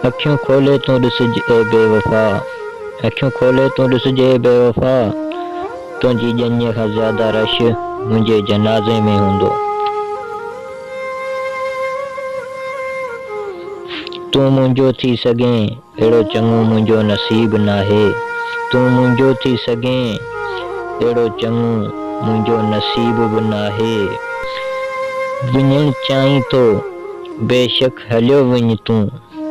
अखियूं खोले तूं ॾिसजे बेवफ़ा, अखियूं खोले तूं ॾिसजे बेवफ़ा, तुंहिंजी ॼञ खां ज़्यादा रश मुंहिंजे जनाज़े में हूंदो। तूं मुंहिंजो थी सघें अहिड़ो चङो मुंहिंजो नसीब नाहे, तूं मुंहिंजो थी सघें अहिड़ो चङो मुंहिंजो नसीब बि नाहे। वञणु चाहीं तो बेशक हलियो वञ तूं,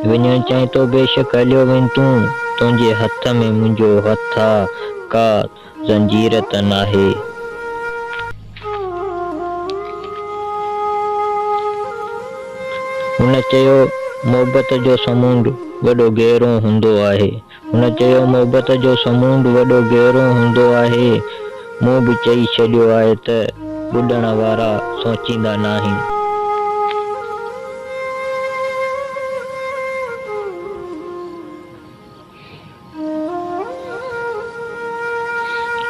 वञणु चाहीं तो बेशक हलियो वञ तूं, तुंहिंजे हथ में मुंहिंजो हथ आ, का ज़ंजीर त नाहे। हुन चयो मोहबत जो समुंड वॾो गहरो हूंदो आहे, हुन चयो मोहबत जो समुंड वॾो गहरो हूंदो आहे। मूं बि चई छॾियो आहे त ॿुॾण वारा सोचींदा नाहिन।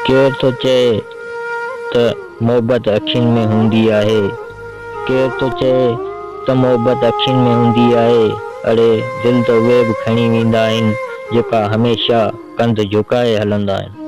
केर तो चए त मोहबत अखियुनि में हूंदी आहे, केर तो चए त मोहबत अखियुनि में हूंदी आहे, अड़े दिल त उहे बि खणी वेंदा आहिनि जेका हमेशा कंध झुकाए हलंदा आहिनि।